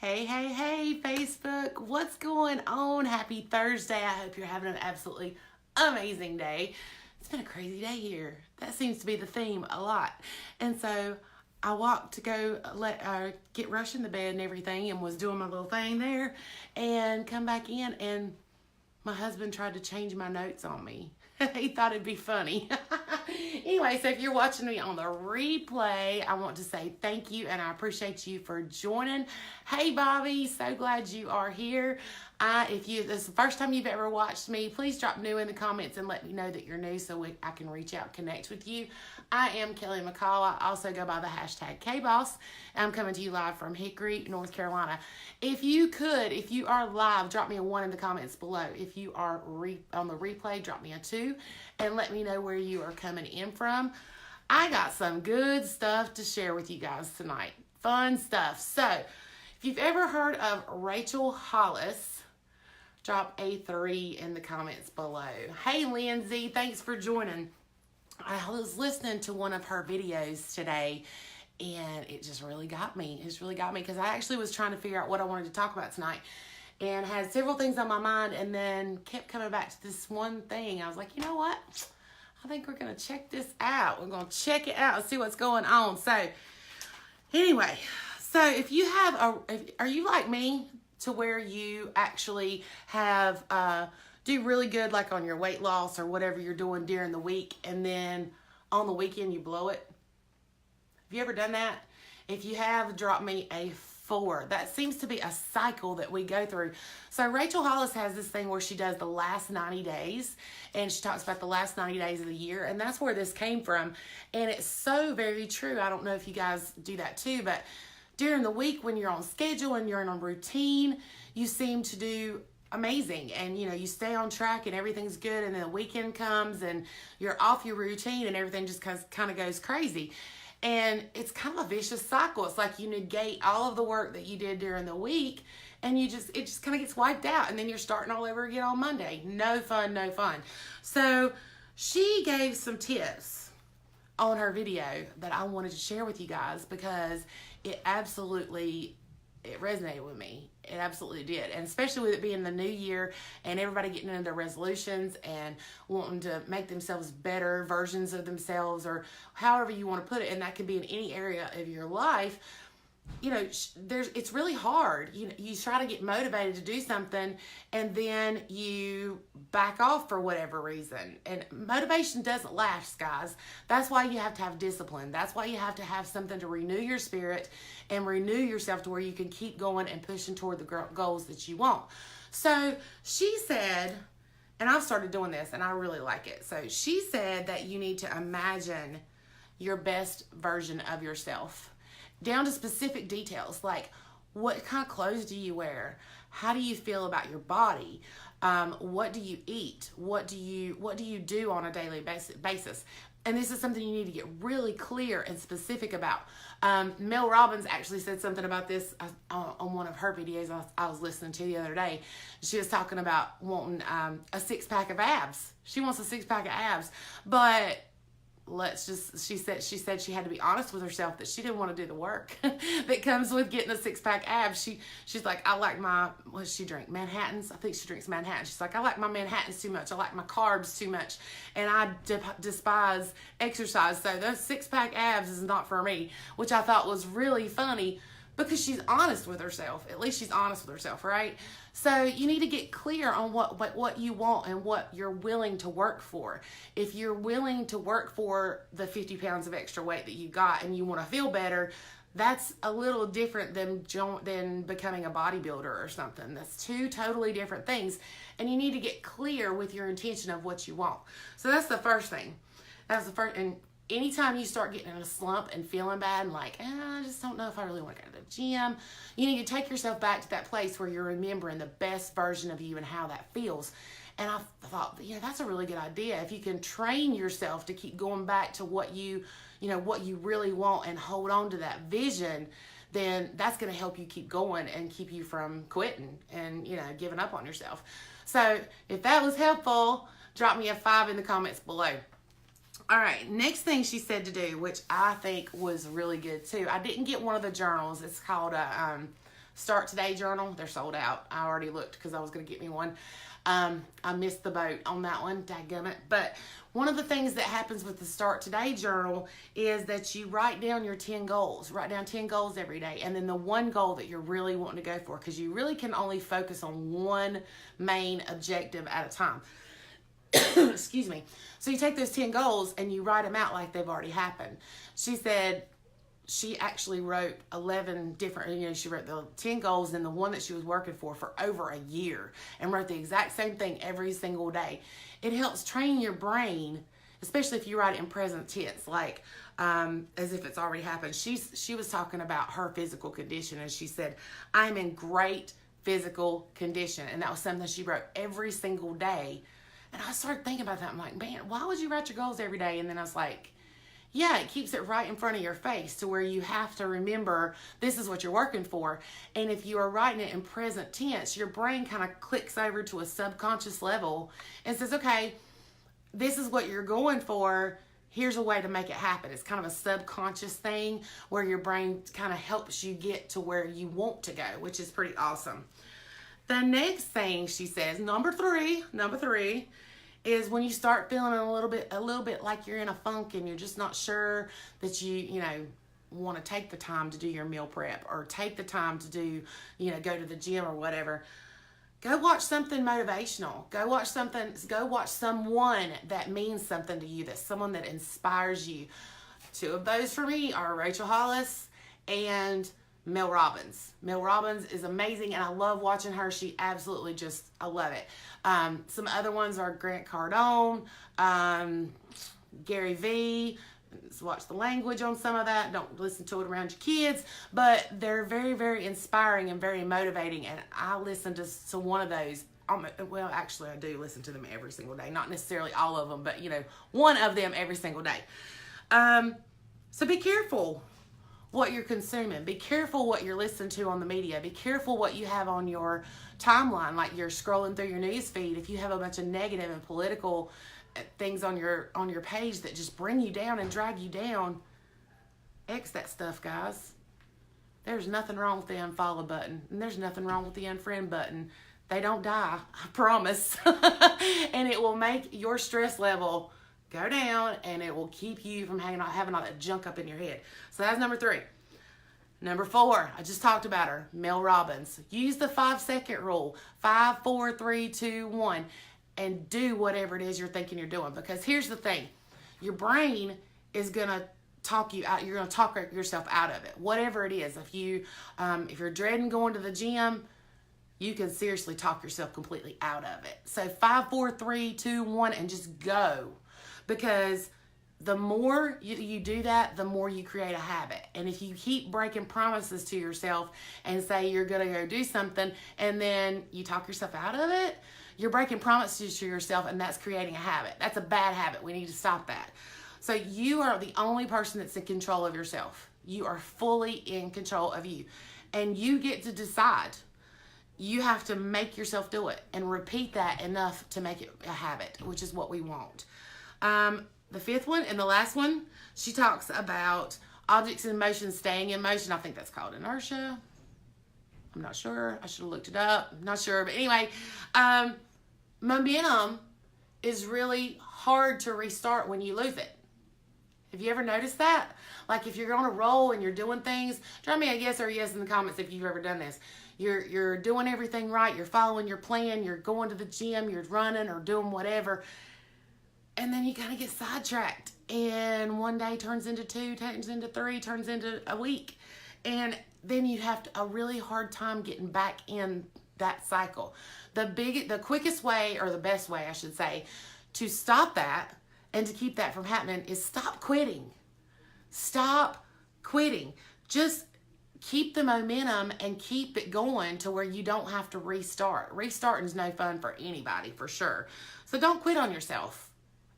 Hey, hey, hey, Facebook. What's going on? Happy Thursday. I hope you're having an absolutely amazing day. It's been a crazy day here. That seems to be the theme a lot. And so I walked to go get Rush in the bed and everything and was doing my little thing there and come back in, and my husband tried to change my notes on me. He thought it'd be funny. Anyway, so if you're watching me on the replay, I want to say thank you and I appreciate you for joining. Hey, Bobby, so glad you are here. If this is the first time you've ever watched me, please drop new in the comments and let me know that you're new so I can reach out, connect with you. I am Kelly McCall. I also go by the hashtag KBoss. I'm coming to you live from Hickory, North Carolina. If you are live, drop me a 1 in the comments below. If you are on the replay, drop me a 2 and let me know where you are coming in from. I got some good stuff to share with you guys tonight. Fun stuff. So, if you've ever heard of Rachel Hollis, drop a 3 in the comments below. Hey, Lindsay, thanks for joining. I was listening to one of her videos today, and it just really got me. It's really got me because I actually was trying to figure out what I wanted to talk about tonight and had several things on my mind and then kept coming back to this one thing. I was like, you know what? I think we're going to check this out. We're going to check it out and see what's going on. So, anyway, if you have are you like me to where you actually have do really good like on your weight loss or whatever you're doing during the week, and then on the weekend you blow it? Have you ever done that? If you have, drop me a 4. That seems to be a cycle that we go through. So Rachel Hollis has this thing where she does the last 90 days, and she talks about the last 90 days of the year, and that's where this came from. And it's so very true. I don't know if you guys do that too, but during the week when you're on schedule and you're in a routine, you seem to do amazing, and you stay on track and everything's good, and then the weekend comes and you're off your routine and everything just kind of goes crazy. And it's kind of a vicious cycle. It's like you negate all of the work that you did during the week, and it just kind of gets wiped out, and then you're starting all over again on Monday. No fun, no fun. So she gave some tips on her video that I wanted to share with you guys because it resonated with me. It absolutely did. And especially with it being the new year and everybody getting into their resolutions and wanting to make themselves better versions of themselves, or however you want to put it. And that can be in any area of your life. It's really hard. You try to get motivated to do something and then you back off for whatever reason. And motivation doesn't last, guys. That's why you have to have discipline. That's why you have to have something to renew your spirit and renew yourself to where you can keep going and pushing toward the goals that you want. So she said, and I've started doing this and I really like it. So she said that you need to imagine your best version of yourself, down to specific details, like what kind of clothes do you wear? How do you feel about your body? What do you eat? What do you do on a daily basis? And this is something you need to get really clear and specific about. Mel Robbins actually said something about this on one of her videos I was listening to the other day. She was talking about wanting a 6-pack of abs. She wants a 6-pack of abs, but she said she had to be honest with herself that she didn't want to do the work that comes with getting a 6-pack abs. She's like, I like what does she drink? Manhattans? I think she drinks Manhattan. She's like, I like my Manhattans too much. I like my carbs too much. And I despise exercise. So those 6-pack abs is not for me, which I thought was really funny because she's honest with herself. At least she's honest with herself, right? So you need to get clear on what you want and what you're willing to work for. If you're willing to work for the 50 pounds of extra weight that you got and you want to feel better, that's a little different than becoming a bodybuilder or something. That's 2 totally different things. And you need to get clear with your intention of what you want. So that's the first thing. That's the first. And anytime you start getting in a slump and feeling bad and like, I just don't know if I really want to go to the gym, you need to take yourself back to that place where you're remembering the best version of you and how that feels. And I thought, that's a really good idea. If you can train yourself to keep going back to what you really want and hold on to that vision, then that's going to help you keep going and keep you from quitting and, giving up on yourself. So if that was helpful, drop me a 5 in the comments below. All right, next thing she said to do, which I think was really good too. I didn't get one of the journals. It's called Start Today journal. They're sold out. I already looked because I was going to get me one. I missed the boat on that one, dadgummit. But one of the things that happens with the Start Today journal is that you write down your 10 goals. Write down 10 goals every day, and then the one goal that you're really wanting to go for, because you really can only focus on one main objective at a time. Excuse me. So you take those 10 goals and you write them out like they've already happened. She said she actually wrote 11 different, she wrote the 10 goals and the one that she was working for over a year, and wrote the exact same thing every single day. It helps train your brain, especially if you write it in present tense, like as if it's already happened. She was talking about her physical condition, and she said, I'm in great physical condition. And that was something she wrote every single day. And I started thinking about that. I'm like, man, why would you write your goals every day? And then I was like, yeah, it keeps it right in front of your face to where you have to remember this is what you're working for. And if you are writing it in present tense, your brain kind of clicks over to a subconscious level and says, okay, this is what you're going for. Here's a way to make it happen. It's kind of a subconscious thing where your brain kind of helps you get to where you want to go, which is pretty awesome. The next thing she says, number three, is when you start feeling a little bit like you're in a funk and you're just not sure that you want to take the time to do your meal prep, or take the time to do, go to the gym or whatever. Go watch something motivational. Go watch someone that means something to you, that's someone that inspires you. Two of those for me are Rachel Hollis and Mel Robbins. Mel Robbins is amazing, and I love watching her. She absolutely I love it. Some other ones are Grant Cardone, Gary Vee. Watch the language on some of that. Don't listen to it around your kids, but they're very, very inspiring and very motivating, and I listen to one of those. Well, actually, I do listen to them every single day. Not necessarily all of them, but, one of them every single day. So be careful what you're consuming. Be careful what you're listening to on the media. Be careful what you have on your timeline, like you're scrolling through your news feed. If you have a bunch of negative and political things on your page that just bring you down and drag you down, X that stuff, guys. There's nothing wrong with the unfollow button, and there's nothing wrong with the unfriend button. They don't die, I promise. And it will make your stress level go down, and it will keep you from having all that junk up in your head. So that's number 3. Number 4, I just talked about her, Mel Robbins. Use the 5-second rule. 5, 4, 3, 2, 1. And do whatever it is you're thinking you're doing. Because here's the thing. Your brain is going to talk you out. You're going to talk yourself out of it. Whatever it is. If you're dreading going to the gym, you can seriously talk yourself completely out of it. So 5, 4, 3, 2, 1, and just go. Because the more you do that, the more you create a habit. And if you keep breaking promises to yourself and say you're going to go do something, and then you talk yourself out of it, you're breaking promises to yourself, and that's creating a habit. That's a bad habit. We need to stop that. So you are the only person that's in control of yourself. You are fully in control of you. And you get to decide. You have to make yourself do it and repeat that enough to make it a habit, which is what we want. The 5th one and the last one, she talks about objects in motion staying in motion. I think that's called inertia. I'm not sure. I should have looked it up. I'm not sure. But anyway, momentum is really hard to restart when you lose it. Have you ever noticed that? Like if you're on a roll and you're doing things, drop me a yes or a yes in the comments if you've ever done this. You're doing everything right. You're following your plan. You're going to the gym. You're running or doing whatever. And then you kind of get sidetracked. And one day turns into 2, turns into 3, turns into a week. And then you have a really hard time getting back in that cycle. The quickest way, or the best way, I should say, to stop that and to keep that from happening is stop quitting. Stop quitting. Just keep the momentum and keep it going to where you don't have to restart. Restarting is no fun for anybody, for sure. So don't quit on yourself.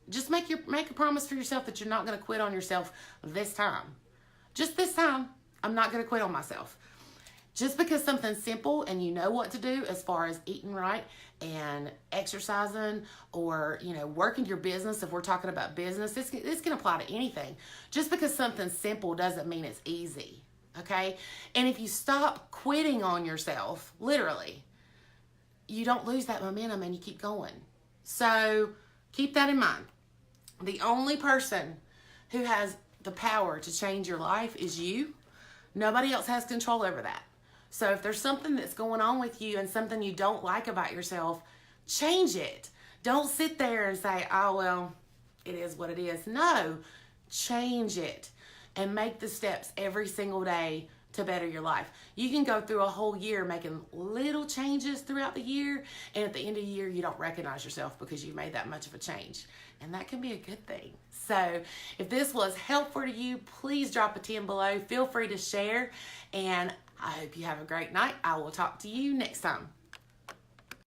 Just make a promise for yourself that you're not going to quit on yourself this time. Just this time, I'm not going to quit on myself. Just because something's simple and you know what to do as far as eating right and exercising, or working your business, if we're talking about business, this can apply to anything. Just because something's simple doesn't mean it's easy. okay? And if you stop quitting on yourself, literally, you don't lose that momentum and you keep going. So keep that in mind. The only person who has the power to change your life is you. Nobody else has control over that. So if there's something that's going on with you and something you don't like about yourself, change it. Don't sit there and say, oh, well, it is what it is. No, change it and make the steps every single day to better your life. You can go through a whole year making little changes throughout the year, and at the end of the year, you don't recognize yourself because you made that much of a change. And that can be a good thing. So if this was helpful to you, please drop a 10 below. Feel free to share, and I hope you have a great night. I will talk to you next time.